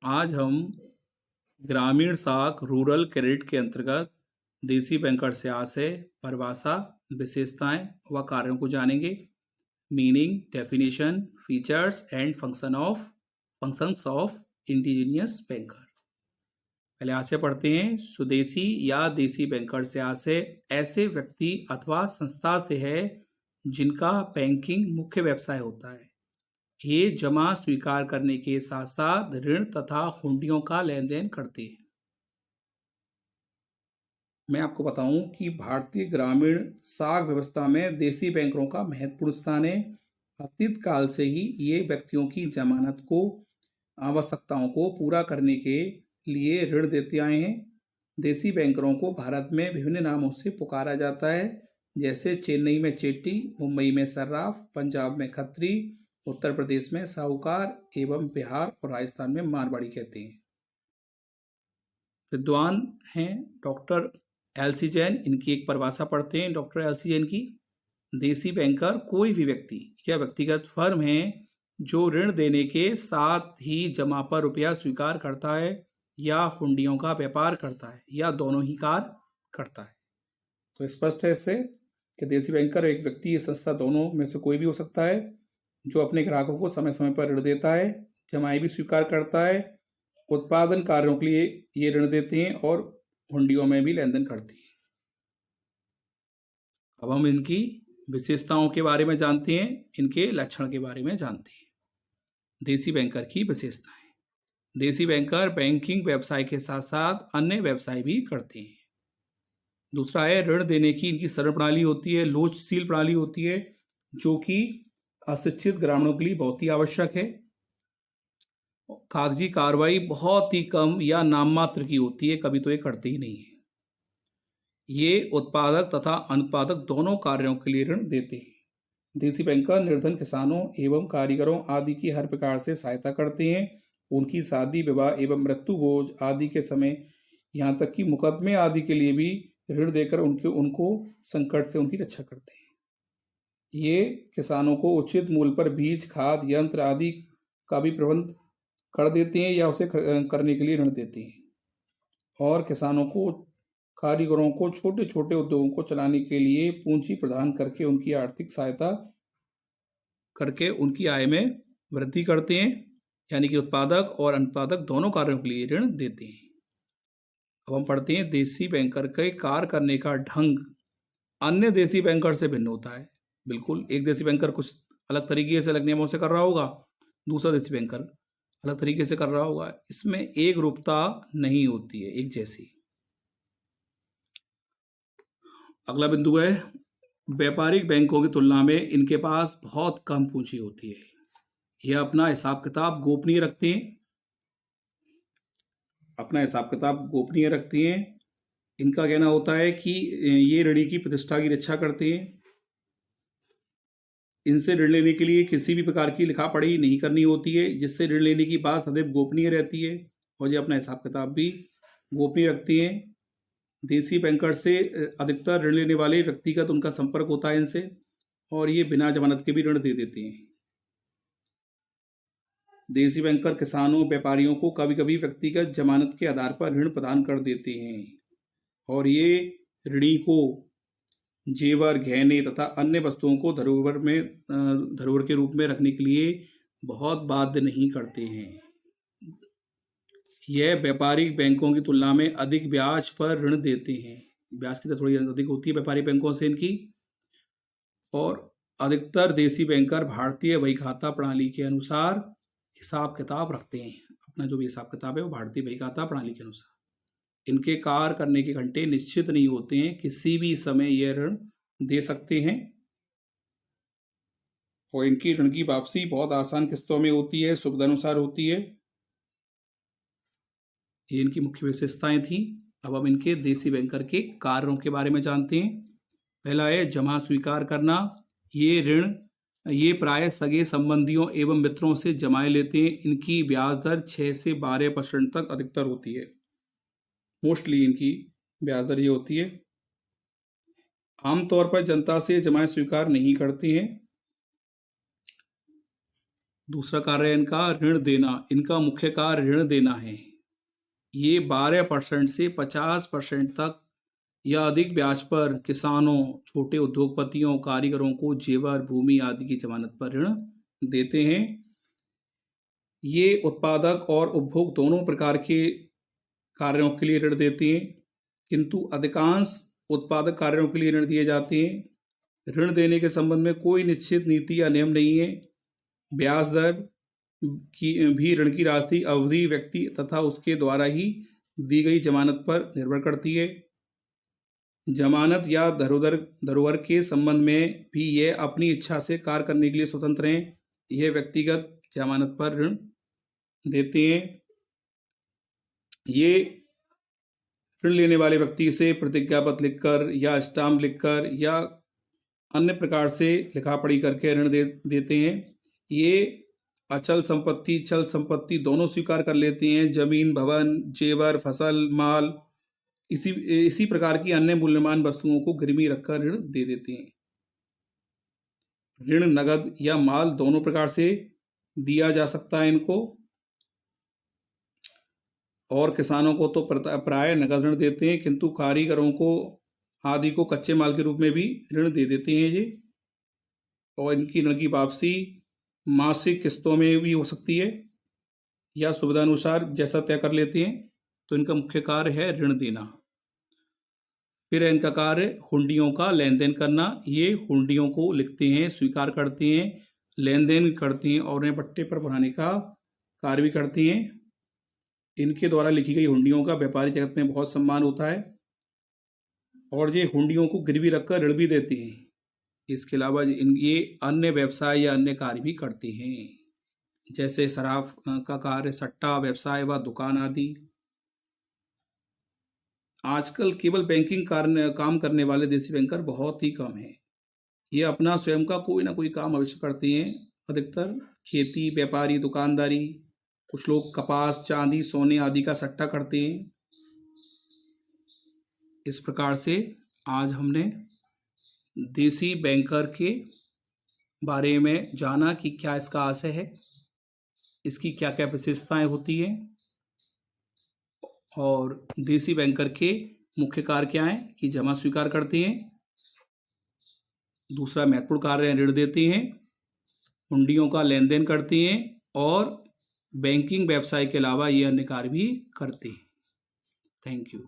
आज हम ग्रामीण साख रूरल क्रेडिट के अंतर्गत देसी बैंकर से आशय, परिभाषा, विशेषताएं व कार्यों को जानेंगे। Meaning, definition, features and functions of indigenous banker. पहले आशय पढ़ते हैं। स्वदेशी या देसी बैंकर से आशय ऐसे व्यक्ति अथवा संस्था से है जिनका बैंकिंग मुख्य व्यवसाय होता है। ये जमा स्वीकार करने के साथ साथ ऋण तथा हुंडियों का लेन देन करते हैं। मैं आपको बताऊं कि भारतीय ग्रामीण साख व्यवस्था में देसी बैंकरों का महत्वपूर्ण स्थान है। अतीत काल से ही ये व्यक्तियों की जमानत को आवश्यकताओं को पूरा करने के लिए ऋण देते आए हैं। देसी बैंकरों को भारत में विभिन्न नामों से पुकारा जाता है, जैसे चेन्नई में चेट्टी, मुंबई में सर्राफ, पंजाब में खत्री, उत्तर प्रदेश में साहूकार एवं बिहार और राजस्थान में मारवाड़ी कहते हैं। विद्वान हैं डॉक्टर एलसी जैन, इनकी एक परिभाषा पढ़ते हैं डॉक्टर एलसी जैन की। देसी बैंकर कोई भी व्यक्ति या व्यक्तिगत फर्म है जो ऋण देने के साथ ही जमा पर रुपया स्वीकार करता है या हुंडियों का व्यापार करता है या दोनों ही कार्य करता है। तो स्पष्ट है इससे कि देसी बैंकर एक व्यक्ति या संस्था दोनों में से कोई भी हो सकता है, जो अपने ग्राहकों को समय समय पर ऋण देता है, जमाई भी स्वीकार करता है, उत्पादन कार्यों के लिए ये ऋण देते हैं और हुंडियों में भी लेन देन करते हैं। अब हम इनकी विशेषताओं के बारे में जानते हैं, इनके लक्षण के बारे में जानते हैं। देसी बैंकर की विशेषताएं। देसी बैंकर बैंकिंग व्यवसाय के साथ साथ अन्य व्यवसाय भी करते हैं। दूसरा है ऋण देने की इनकी सरल प्रणाली होती है, लोचशील प्रणाली होती है, जो कि अशिक्षित ग्रामीणों के लिए बहुत ही आवश्यक है। कागजी कार्रवाई बहुत ही कम या नाम मात्र की होती है, कभी तो ये करते ही नहीं है। ये उत्पादक तथा अनुत्पादक दोनों कार्यों के लिए ऋण देते हैं। देसी बैंकर निर्धन किसानों एवं कारीगरों आदि की हर प्रकार से सहायता करते हैं। उनकी शादी, विवाह एवं मृत्यु भोज आदि के समय, यहाँ तक कि मुकदमे आदि के लिए भी ऋण देकर उनको संकट से उनकी रक्षा करते हैं। ये किसानों को उचित मूल्य पर बीज, खाद, यंत्र आदि का भी प्रबंध कर देते हैं या उसे करने के लिए ऋण देते हैं। और किसानों को, कारीगरों को छोटे छोटे उद्योगों को चलाने के लिए पूंजी प्रदान करके उनकी आर्थिक सहायता करके उनकी आय में वृद्धि करते हैं, यानी कि उत्पादक और अनुत्पादक दोनों कार्यों के लिए ऋण देते हैं। अब हम पढ़ते हैं देसी बैंकर के कार्य करने का ढंग अन्य देसी बैंकर से भिन्न होता है। बिल्कुल, एक देसी बैंकर कुछ अलग तरीके से, अलग नियमों से कर रहा होगा, दूसरा देसी बैंकर अलग तरीके से कर रहा होगा। इसमें एक रूपता नहीं होती है, एक जैसी। अगला बिंदु है व्यापारिक बैंकों की तुलना में इनके पास बहुत कम पूंजी होती है। यह अपना हिसाब किताब गोपनीय रखते हैं। इनका कहना होता है कि ये ऋणी की प्रतिष्ठा की रक्षा करते हैं। इनसे ऋण लेने के लिए किसी भी प्रकार की लिखा पढ़ी नहीं करनी होती है, जिससे ऋण लेने की बात सदैव गोपनीय रहती है और ये अपना हिसाब किताब भी गोपनीय रखती हैं। देसी बैंकर से अधिकतर ऋण लेने वाले व्यक्तिगत उनका संपर्क होता है इनसे, और ये बिना जमानत के भी ऋण दे देते हैं। देसी बैंकर किसानों, व्यापारियों को कभी कभी व्यक्तिगत जमानत के आधार पर ऋण प्रदान कर देते हैं, और ये ऋणी को जेवर, गहने तथा अन्य वस्तुओं को धरोहर के रूप में रखने के लिए बहुत बाध्य नहीं करते हैं। यह व्यापारिक बैंकों की तुलना में अधिक ब्याज पर ऋण देते हैं। ब्याज की दर थोड़ी अधिक होती है व्यापारिक बैंकों से इनकी। और अधिकतर देसी बैंकर भारतीय बही खाता प्रणाली के अनुसार हिसाब किताब रखते हैं। अपना जो भी हिसाब किताब है वो भारतीय बही खाता प्रणाली के अनुसार। इनके कार्य करने के घंटे निश्चित नहीं होते हैं, किसी भी समय यह ऋण दे सकते हैं, और इनकी ऋण की वापसी बहुत आसान किस्तों में होती है, सुविधानुसार होती है। ये इनकी मुख्य विशेषताएं थी। अब हम इनके देसी बैंकर के कार्यों के बारे में जानते हैं। पहला है जमा स्वीकार करना। ये प्राय सगे संबंधियों एवं मित्रों से जमाए लेते हैं। इनकी ब्याज दर 6 से 12% तक अधिकतर होती है। मोस्टली इनकी ब्याज दर ये होती है। आमतौर पर जनता से जमाएं स्वीकार नहीं करते हैं। दूसरा कार्य है इनका ऋण देना। इनका मुख्य कार्य ऋण देना है। ये 12% से 50% तक या अधिक ब्याज पर किसानों, छोटे उद्योगपतियों, कारीगरों को जेवर, भूमि आदि की जमानत पर ऋण देते हैं। ये उत्पादक और उपभोग दोनों प्रकार के कार्यों के लिए ऋण देते हैं, किंतु अधिकांश उत्पादक कार्यों के लिए ऋण दिए जाते हैं। ऋण देने के संबंध में कोई निश्चित नीति या नियम नहीं है। ब्याज दर की भी ऋण की राशि, अवधि, व्यक्ति तथा उसके द्वारा ही दी गई जमानत पर निर्भर करती है। जमानत या धरोहर के संबंध में भी यह अपनी इच्छा से कार्य करने के लिए स्वतंत्र हैं। यह व्यक्तिगत जमानत पर ऋण देते हैं। ये ऋण लेने वाले व्यक्ति से प्रतिज्ञा पत्र लिखकर या स्टाम्प लिखकर या अन्य प्रकार से लिखा पढ़ी करके ऋण देते हैं। ये अचल संपत्ति, चल संपत्ति दोनों स्वीकार कर लेते हैं। जमीन, भवन, जेवर, फसल, माल, इसी प्रकार की अन्य मूल्यवान वस्तुओं को गिरवी रखकर ऋण दे देते हैं। ऋण नगद या माल दोनों प्रकार से दिया जा सकता है इनको, और किसानों को तो प्राय नगद ऋण देते हैं, किंतु कारीगरों को आदि को कच्चे माल के रूप में भी ऋण दे देते हैं ये। और इनकी ऋण की वापसी मासिक किस्तों में भी हो सकती है या सुविधा अनुसार जैसा तय कर लेते हैं। तो इनका मुख्य कार्य है ऋण देना। फिर इनका कार्य हुंडियों का लेन देन करना। ये हुंडियों को लिखते हैं, स्वीकार करते हैं, लेन देन करते हैं और उन्हें पट्टे पर भराने का कार्य भी करते हैं। इनके द्वारा लिखी गई हुंडियों का व्यापारी जगत में बहुत सम्मान होता है और ये हुंडियों को गिरवी रखकर ऋण भी देते हैं। इसके अलावा ये अन्य व्यवसाय या अन्य कार्य भी करते हैं, जैसे शराब का कार्य, सट्टा व्यवसाय व दुकान आदि। आजकल केवल बैंकिंग काम करने वाले देसी बैंकर बहुत ही कम हैं। ये अपना स्वयं का कोई ना कोई काम अवश्य करते हैं। अधिकतर खेती, व्यापारी, दुकानदारी, कुछ लोग कपास, चांदी, सोने आदि का सट्टा करते हैं। इस प्रकार से आज हमने देसी बैंकर के बारे में जाना कि क्या इसका आशय है, इसकी क्या क्या विशेषताएं होती हैं और देसी बैंकर के मुख्य कार्य क्या हैं कि जमा स्वीकार करते हैं। दूसरा महत्वपूर्ण कार्य है ऋण देते हैं, हुंडियों का लेन देन करते हैं और बैंकिंग व्यवसाय के अलावा ये अन्य कार्य भी करते हैं। Thank you.